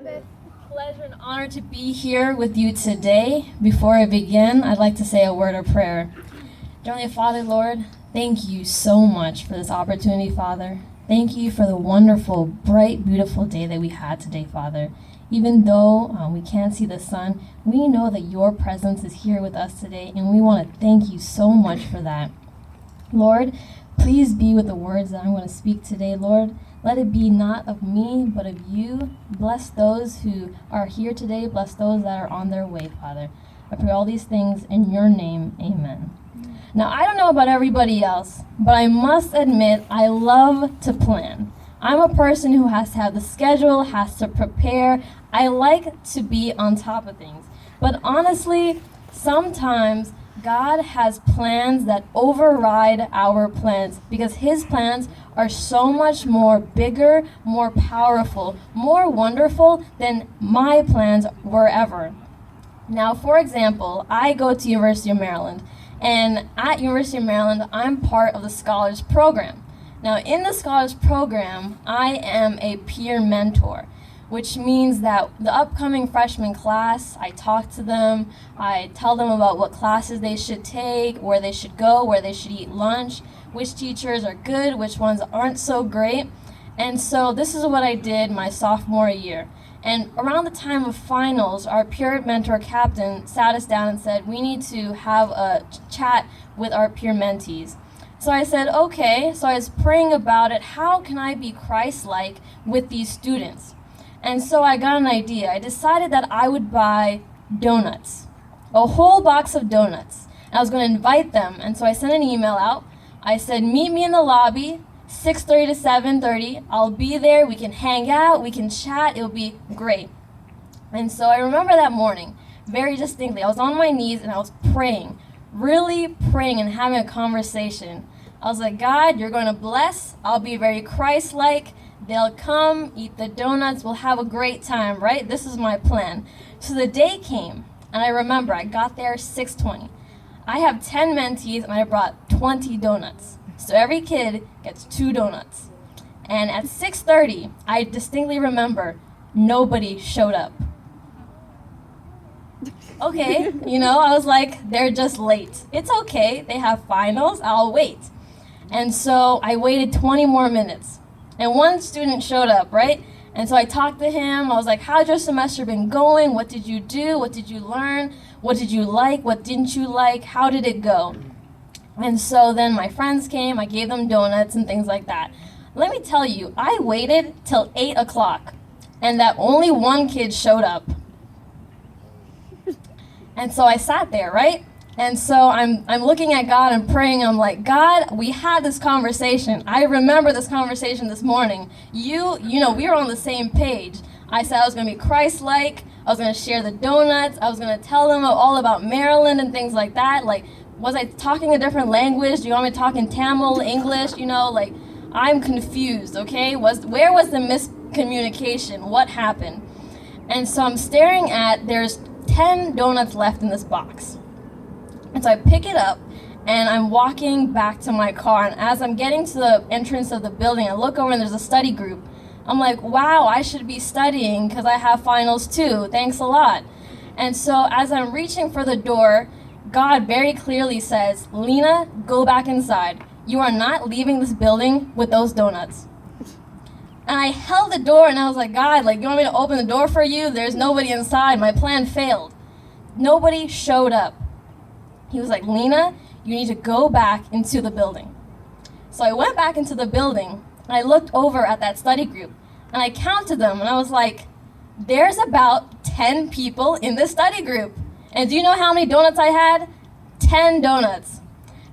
Pleasure and honor to be here with you today. Before I begin, I'd like to say a word of prayer. Dear Father, Lord, thank you so much for this opportunity, Father. Thank you for the wonderful, bright, beautiful day that we had today, Father. Even though we can't see the sun, we know that your presence is here with us today, and we want to thank you so much for that. Lord, please be with the words that I'm going to speak today, Lord. Let it be not of me, but of you. Bless those who are here today. Bless those that are on their way, Father. I pray all these things in your name. Amen. Now, I don't know about everybody else, but I must admit I love to plan. I'm a person who has to have the schedule, has to prepare. I like to be on top of things. But honestly, sometimes God has plans that override our plans because his plans are so much more bigger, more powerful, more wonderful than my plans were ever. Now, for example, I go to University of Maryland, and at University of Maryland, I'm part of the Scholars Program. Now, in the Scholars Program, I am a peer mentor, which means that the upcoming freshman class, I talk to them, I tell them about what classes they should take, where they should go, where they should eat lunch, which teachers are good, which ones aren't so great. And so this is what I did my sophomore year. And around the time of finals, our peer mentor captain sat us down and said, we need to have a chat with our peer mentees. So I said, okay. So I was praying about it. How can I be Christ-like with these students? And so I got an idea. I decided that I would buy donuts, a whole box of donuts. And I was going to invite them. And so I sent an email out. I said, meet me in the lobby, 6:30 to 7:30. I'll be there. We can hang out. We can chat. It'll be great. And so I remember that morning very distinctly. I was on my knees and I was praying, really praying and having a conversation. I was like, God, you're going to bless. I'll be very Christ-like. They'll come, eat the donuts, we'll have a great time, right? This is my plan. So the day came, and I remember I got there 6:20. I have 10 mentees, and I brought 20 donuts. So every kid gets 2 donuts. And at 6:30, I distinctly remember nobody showed up. Okay, I was like, they're just late. It's okay, they have finals, I'll wait. And so I waited 20 more minutes. And one student showed up, right? And so I talked to him. I was like, how's your semester been going? What did you do? What did you learn? What did you like? What didn't you like? How did it go? And so then my friends came. I gave them donuts and things like that. Let me tell you, I waited till 8 o'clock, and that only one kid showed up. And so I sat there, right? And so I'm looking at God and praying. I'm like, God, we had this conversation. I remember this conversation this morning. We were on the same page. I said I was going to be Christ-like. I was going to share the donuts. I was going to tell them all about Maryland and things like that. Like, was I talking a different language? Do you want me to talk in Tamil, English? I'm confused, okay? Where was the miscommunication? What happened? And so I'm staring there's 10 donuts left in this box. And so I pick it up, and I'm walking back to my car, and as I'm getting to the entrance of the building, I look over and there's a study group. I'm like, wow, I should be studying because I have finals too. Thanks a lot. And so as I'm reaching for the door, God very clearly says, Lena, go back inside. You are not leaving this building with those donuts. And I held the door, and I was like, God, you want me to open the door for you? There's nobody inside. My plan failed. Nobody showed up. He was like, Lena, you need to go back into the building. So I went back into the building, and I looked over at that study group, and I counted them, and I was like, there's about 10 people in this study group. And do you know how many donuts I had? 10 donuts.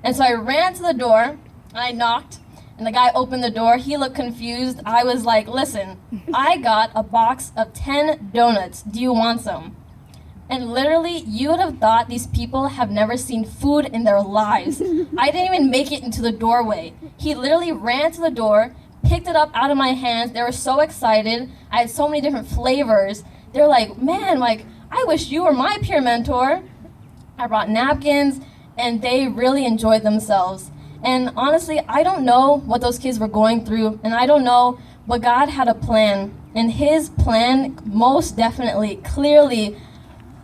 And so I ran to the door, and I knocked, and the guy opened the door. He looked confused. I was like, listen, I got a box of 10 donuts. Do you want some? And literally, you would have thought these people have never seen food in their lives. I didn't even make it into the doorway. He literally ran to the door, picked it up out of my hands. They were so excited. I had so many different flavors. They're like, man, I wish you were my peer mentor. I brought napkins, and they really enjoyed themselves. And honestly, I don't know what those kids were going through, and I don't know, but God had a plan And his plan most definitely, clearly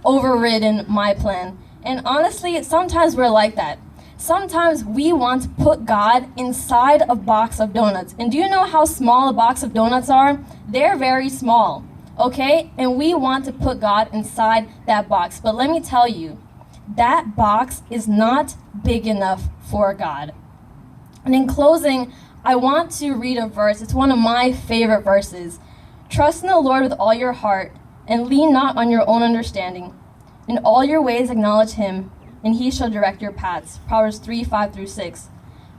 overridden my plan. And honestly, sometimes we're like that. Sometimes we want to put God inside a box of donuts. And do you know how small a box of donuts are? They're very small, okay? And we want to put God inside that box. But let me tell you, that box is not big enough for God. And in closing, I want to read a verse. It's one of my favorite verses. Trust in the Lord with all your heart, and lean not on your own understanding. In all your ways acknowledge him, and he shall direct your paths. Proverbs 3:5-6.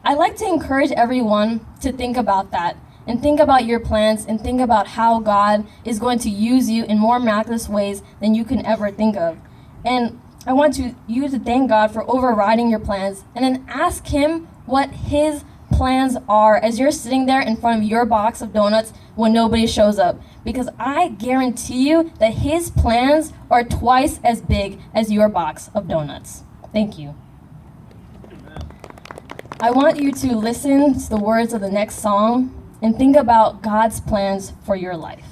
I'd like to encourage everyone to think about that, and think about your plans, and think about how God is going to use you in more miraculous ways than you can ever think of. And I want you to thank God for overriding your plans, and then ask him what his plans are as you're sitting there in front of your box of donuts when nobody shows up. Because I guarantee you that his plans are twice as big as your box of donuts. Thank you. I want you to listen to the words of the next song and think about God's plans for your life.